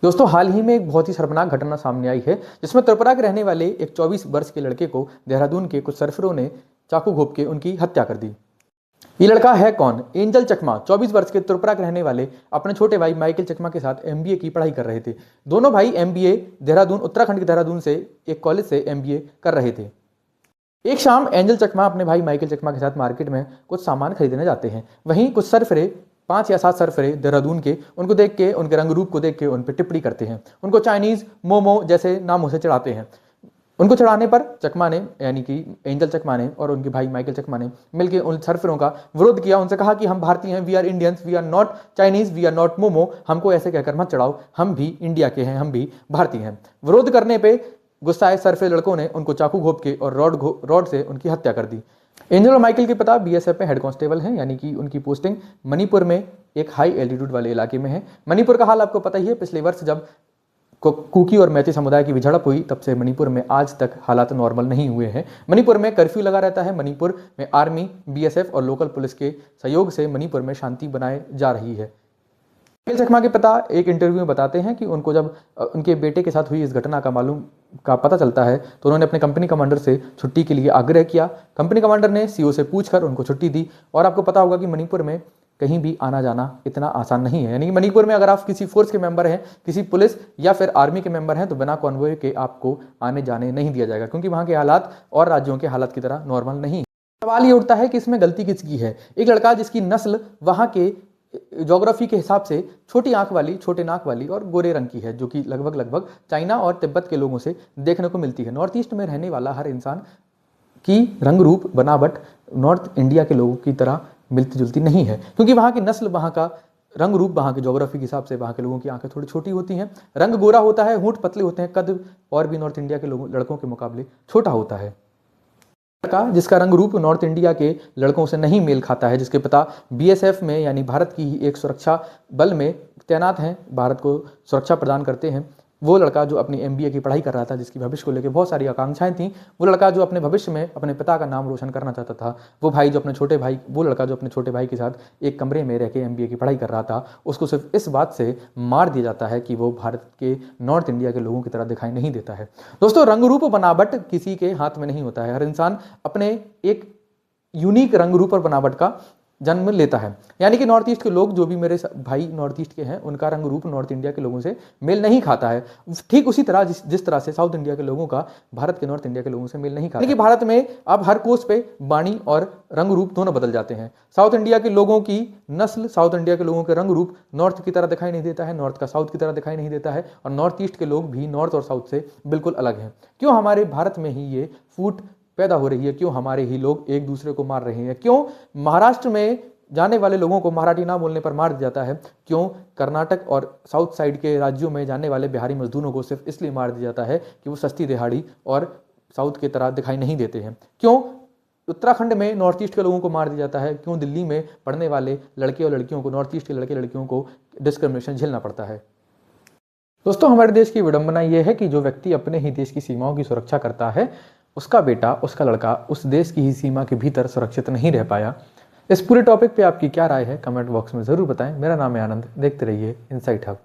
दोस्तों, हाल ही में एक बहुत ही शर्मनाक घटना सामने आई है जिसमें त्रिपुरा के रहने वाले एक 24 वर्ष के लड़के को देहरादून के कुछ सर्फरों ने चाकू घोंप के उनकी हत्या कर दी। ये लड़का है कौन? एंजल चकमा, 24 वर्ष के त्रिपुरा के रहने वाले, अपने छोटे भाई माइकल चकमा के साथ एमबीए की पढ़ाई कर रहे थे। दोनों भाई एमबीए देहरादून, उत्तराखंड के देहरादून से एक कॉलेज से एमबीए कर रहे थे। एक शाम एंजल चकमा अपने भाई माइकल चकमा के साथ मार्केट में कुछ सामान खरीदने जाते हैं। वहीं कुछ सरफरे, 5 या 7 सरफरे देहरादून के, उनको देख के, उनके रंग रूप को देख के उन पर टिप्पणी करते हैं। उनको चाइनीज, मोमो जैसे नामों से चढ़ाते हैं। उनको चढ़ाने पर चकमा ने, यानी कि एंजल चकमा ने और उनके भाई माइकल चकमा ने मिलकर उन सरफरों का विरोध किया। उनसे कहा कि हम भारतीय हैं, we are Indians, we are not Chinese, we are not momo, हमको ऐसे कहकर मत चढ़ाओ, हम भी इंडिया के हैं, हम भी भारतीय हैं। विरोध करने पे गुस्साए सरफे लड़कों ने उनको चाकू घोंप के और रॉड से उनकी हत्या कर दी। एंजल और माइकल के पिता बीएसएफ में हेड कांस्टेबल हैं, यानी कि उनकी पोस्टिंग मणिपुर में एक हाई एल्टीट्यूड वाले इलाके में है। मणिपुर का हाल आपको पता ही है, पिछले वर्ष जब कुकी और मैती समुदाय की झड़प हुई तब से मणिपुर में आज तक हालात नॉर्मल नहीं हुए हैं। मणिपुर में कर्फ्यू लगा रहता है। मणिपुर में आर्मी, बीएसएफ और लोकल पुलिस के सहयोग से मणिपुर में शांति बनाए जा रही है। माइकल चकमा के पिता एक इंटरव्यू में बताते हैं कि उनको जब उनके बेटे के साथ हुई इस घटना का पता चलता है तो उन्होंने अपने कंपनी कमांडर से छुट्टी के लिए आग्रह किया। कंपनी कमांडर ने सीओ से पूछकर उनको छुट्टी दी। और आपको पता होगा कि मणिपुर में कहीं भी आना जाना इतना आसान नहीं है, यानी कि मणिपुर में अगर आप किसी फोर्स के मेंबर हैं, किसी पुलिस या फिर आर्मी के मेंबर हैं, तो बिना कॉन्वॉय के आपको आने जाने नहीं दिया जाएगा, क्योंकि वहाँ के हालात और राज्यों के हालात की तरह नॉर्मल नहीं। सवाल ये उठता है कि इसमें गलती किसकी है? एक लड़का जिसकी नस्ल वहाँ के ज्योग्राफी के हिसाब से छोटी आंख वाली, छोटे नाक वाली और गोरे रंग की है, जो कि लगभग चाइना और तिब्बत के लोगों से देखने को मिलती है। नॉर्थ ईस्ट में रहने वाला हर इंसान की रंग रूप बनावट नॉर्थ इंडिया के लोगों की तरह मिलती जुलती नहीं है, क्योंकि वहाँ की नस्ल, वहाँ का रंग रूप, वहाँ की ज्योग्राफी के हिसाब से वहाँ के लोगों की आंखें थोड़ी छोटी होती हैं, रंग गोरा होता है, होंठ पतले होते हैं, कद और भी नॉर्थ इंडिया के लड़कों के मुकाबले छोटा होता है। लड़का जिसका रंग रूप नॉर्थ इंडिया के लड़कों से नहीं मेल खाता है, जिसके पिता बीएसएफ में, यानी भारत की ही एक सुरक्षा बल में तैनात हैं, भारत को सुरक्षा प्रदान करते हैं, वो लड़का जो अपनी एमबीए की पढ़ाई कर रहा था, जिसकी भविष्य को लेकर बहुत सारी आकांक्षाएं थी, वो लड़का जो अपने भविष्य में अपने पिता का नाम रोशन करना चाहता था, वो लड़का जो अपने छोटे भाई के साथ एक कमरे में रह के एमबीए की पढ़ाई कर रहा था, उसको सिर्फ इस बात से मार दिया जाता है कि वो भारत के नॉर्थ इंडिया के लोगों की तरह दिखाई नहीं देता है। दोस्तों, रंग रूप बनावट किसी के हाथ में नहीं होता है। हर इंसान अपने एक यूनिक रंग रूप और बनावट का जन्म लेता है, यानी कि नॉर्थ ईस्ट के लोग, जो भी मेरे भाई नॉर्थ ईस्ट के हैं, उनका रंग रूप नॉर्थ इंडिया के लोगों से मेल नहीं खाता है। ठीक उसी तरह जिस तरह से साउथ इंडिया के लोगों का भारत के नॉर्थ इंडिया के लोगों से मेल नहीं खाता। यानी कि भारत में अब हर कोस पे वाणी और रंग रूप दोनों बदल जाते हैं। साउथ इंडिया के लोगों की नस्ल, साउथ इंडिया के लोगों के रंग रूप नॉर्थ की तरह दिखाई नहीं देता है, नॉर्थ का साउथ की तरह दिखाई नहीं देता है, और नॉर्थ ईस्ट के लोग भी नॉर्थ और साउथ से बिल्कुल अलग हैं। क्यों हमारे भारत में ही ये फूट पैदा हो रही है? क्यों हमारे ही लोग एक दूसरे को मार रहे हैं? क्यों महाराष्ट्र में जाने वाले लोगों को मराठी ना बोलने पर मार दिया जाता है? क्यों कर्नाटक और साउथ साइड के राज्यों में जाने वाले बिहारी मजदूरों को सिर्फ इसलिए मार दिया जाता है कि वो सस्ती दिहाड़ी और साउथ की तरह दिखाई नहीं देते हैं? क्यों उत्तराखंड में नॉर्थ ईस्ट के लोगों को मार दिया जाता है? क्यों दिल्ली में पढ़ने वाले लड़के और लड़कियों को, नॉर्थ ईस्ट के लड़के लड़कियों को डिस्क्रिमिनेशन झेलना पड़ता है? दोस्तों, हमारे देश की विडंबना यह है कि जो व्यक्ति अपने ही देश की सीमाओं की सुरक्षा करता है, उसका बेटा, उसका लड़का उस देश की ही सीमा के भीतर सुरक्षित नहीं रह पाया। इस पूरे टॉपिक पे आपकी क्या राय है? कमेंट बॉक्स में ज़रूर बताएं। मेरा नाम है आनंद, देखते रहिए इनसाइट हब।